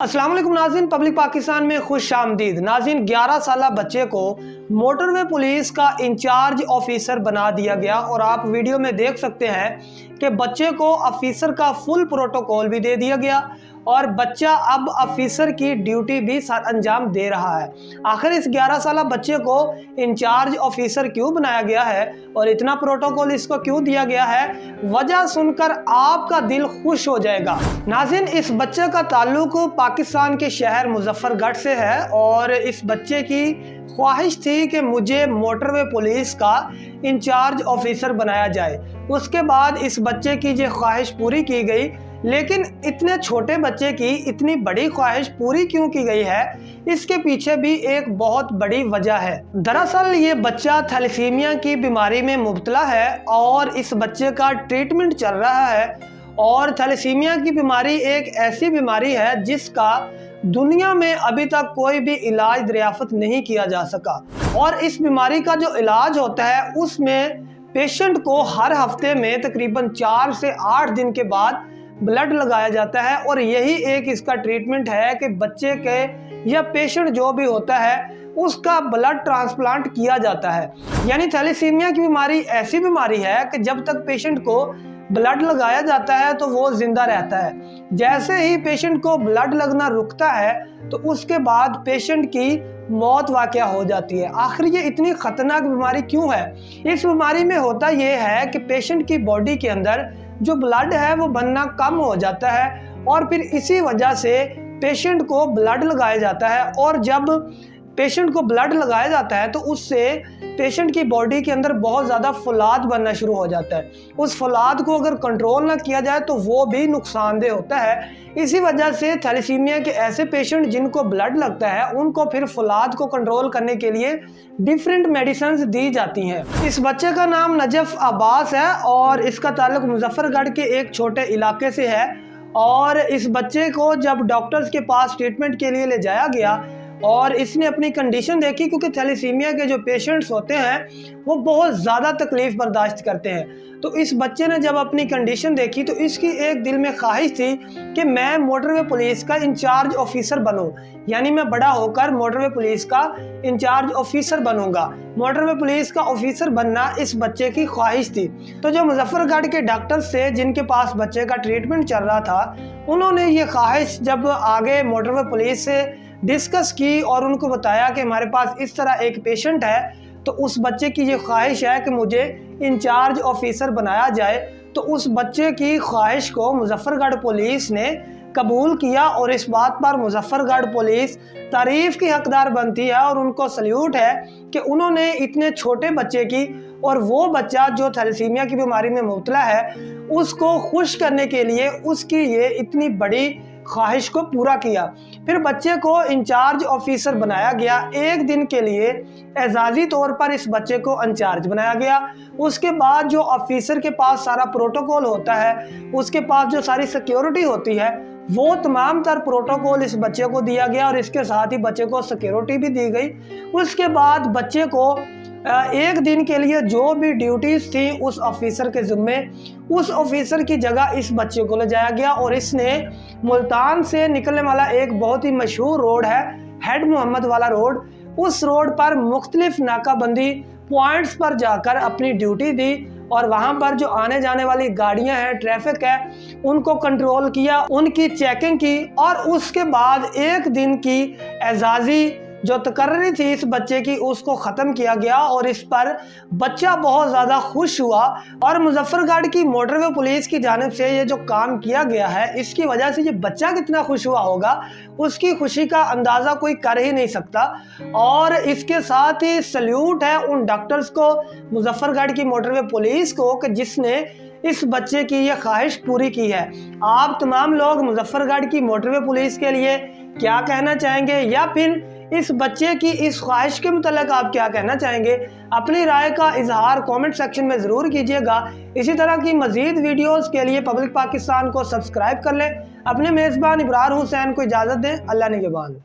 अस्सलाम वालेकुम नाज़रीन, पब्लिक पाकिस्तान में खुश आमदीद। नाज़रीन, 11 साला बच्चे को मोटरवे पुलिस का इंचार्ज ऑफिसर बना दिया गया और आप वीडियो में देख सकते हैं कि बच्चे को ऑफिसर का फुल प्रोटोकॉल भी दे दिया गया और बच्चा अब ऑफिसर की ड्यूटी भी अंजाम दे रहा है। आखिर इस 11 साला बच्चे को इंचार्ज ऑफिसर क्यों बनाया गया है और इतना प्रोटोकॉल इसको क्यों दिया गया है, वजह सुनकर आपका दिल खुश हो जाएगा। नाज़रीन, इस बच्चे का ताल्लुक पाकिस्तान के शहर मुजफ्फरगढ़ से है और इस बच्चे की ख्वाहिश थी कि मुझे मोटरवे पुलिस का इंचार्ज ऑफिसर बनाया जाए। उसके बाद इस बच्चे की ये ख्वाहिश पूरी की गई, लेकिन इतने छोटे बच्चे की इतनी बड़ी ख्वाहिश पूरी क्यों की गई है, इसके पीछे भी एक बहुत बड़ी वजह है। दरअसल ये बच्चा थैलेसीमिया की बीमारी में मुब्तला है और इस बच्चे का ट्रीटमेंट चल रहा है और थैलेसीमिया की बीमारी एक ऐसी बीमारी है जिसका दुनिया में अभी तक कोई भी इलाज दरियाफ्त नहीं किया जा सका। और इस बीमारी का जो इलाज होता है उसमें पेशेंट को हर हफ्ते में तकरीबन 4 से 8 दिन के बाद ब्लड लगाया जाता है और यही एक इसका ट्रीटमेंट है कि बच्चे के या पेशेंट जो भी होता है उसका ब्लड ट्रांसप्लांट किया जाता है। यानी थैलेसीमिया की बीमारी ऐसी बीमारी है कि जब तक पेशेंट को ब्लड लगाया जाता है तो वो जिंदा रहता है। जैसे ही पेशेंट को ब्लड लगना रुकता है तो उसके बाद पेशेंट की मौत वाक़या हो जाती है। आखिर ये इतनी ख़तरनाक बीमारी क्यों है? इस बीमारी में होता ये है कि पेशेंट की बॉडी के अंदर जो ब्लड है वो बनना कम हो जाता है और फिर इसी वजह से पेशेंट को ब्लड लगाया जाता है और जब पेशेंट को ब्लड लगाया जाता है तो उससे पेशेंट की बॉडी के अंदर बहुत ज़्यादा फौलाद बनना शुरू हो जाता है। उस फौलाद को अगर कंट्रोल ना किया जाए तो वो भी नुकसानदेह होता है। इसी वजह से थैलेसीमिया के ऐसे पेशेंट जिनको ब्लड लगता है उनको फिर फौलाद को कंट्रोल करने के लिए डिफरेंट मेडिसिन दी जाती हैं। इस बच्चे का नाम नजफ अब्बास है और इसका ताल्लुक मुजफ्फरगढ़ के एक छोटे इलाके से है और इस बच्चे को जब डॉक्टर्स के पास ट्रीटमेंट के लिए ले जाया गया और इसने अपनी कंडीशन देखी, क्योंकि थैलेसीमिया के जो पेशेंट्स होते हैं वो बहुत ज़्यादा तकलीफ़ बर्दाश्त करते हैं, तो इस बच्चे ने जब अपनी कंडीशन देखी तो इसकी एक दिल में ख्वाहिश थी कि मैं मोटरवे पुलिस का इंचार्ज ऑफिसर बनूं, यानी मैं बड़ा होकर मोटरवे पुलिस का इंचार्ज ऑफिसर बनूंगा। मोटरवे पुलिस का ऑफिसर बनना इस बच्चे की ख्वाहिश थी। तो जो मुजफ्फरगढ़ के डॉक्टर्स थे जिनके पास बच्चे का ट्रीटमेंट चल रहा था, उन्होंने ये ख्वाहिश जब आगे मोटरवे पुलिस से डिस्कस की और उनको बताया कि हमारे पास इस तरह एक पेशेंट है, तो उस बच्चे की ये ख्वाहिश है कि मुझे इंचार्ज ऑफिसर बनाया जाए, तो उस बच्चे की ख्वाहिश को मुजफ्फरगढ़ पुलिस ने कबूल किया और इस बात पर मुजफ्फरगढ़ पुलिस तारीफ़ की हकदार बनती है और उनको सल्यूट है कि उन्होंने इतने छोटे बच्चे की और वो बच्चा जो थैलेसीमिया की बीमारी में मुब्तला है उसको खुश करने के लिए उसकी ये इतनी बड़ी ख्वाहिश को पूरा किया। फिर बच्चे को इंचार्ज ऑफिसर बनाया गया। एक दिन के लिए एजाजी तौर पर इस बच्चे को इंचार्ज बनाया गया। उसके बाद जो ऑफिसर के पास सारा प्रोटोकॉल होता है, उसके पास जो सारी सिक्योरिटी होती है, वो तमाम तर प्रोटोकॉल इस बच्चे को दिया गया और इसके साथ ही बच्चे को सिक्योरिटी भी दी गई। उसके बाद बच्चे को एक दिन के लिए जो भी ड्यूटीज़ थी उस ऑफिसर के ज़िम्मे, उस ऑफिसर की जगह इस बच्चे को ले जाया गया और इसने मुल्तान से निकलने वाला एक बहुत ही मशहूर रोड है, हेड मोहम्मद वाला रोड, उस रोड पर मुख्तलिफ नाकाबंदी पॉइंट्स पर जाकर अपनी ड्यूटी दी और वहाँ पर जो आने जाने वाली गाड़ियाँ हैं, ट्रैफिक है, उनको कंट्रोल किया, उनकी चेकिंग की और उसके बाद एक दिन की एजाजी जो तकर्री थी इस बच्चे की उसको ख़त्म किया गया और इस पर बच्चा बहुत ज़्यादा खुश हुआ। और मुजफ्फरगढ़ की मोटरवे पुलिस की जानिब से ये जो काम किया गया है, इसकी वजह से ये बच्चा कितना खुश हुआ होगा, उसकी खुशी का अंदाज़ा कोई कर ही नहीं सकता। और इसके साथ ही सल्यूट है उन डॉक्टर्स को, मुजफ्फरगढ़ की मोटरवे पुलिस को, कि जिसने इस बच्चे की ये ख्वाहिश पूरी की है। आप तमाम लोग मुजफ्फरगढ़ की मोटरवे पुलिस के लिए क्या कहना चाहेंगे या फिर इस बच्चे की इस ख्वाहिश के मुतल्लिक़ आप क्या कहना चाहेंगे? अपनी राय का इजहार कमेंट सेक्शन में ज़रूर कीजिएगा। इसी तरह की मज़ीद वीडियोस के लिए पब्लिक पाकिस्तान को सब्सक्राइब कर लें। अपने मेज़बान इब्रार हुसैन को इजाज़त दें। अल्लाह निगहबान।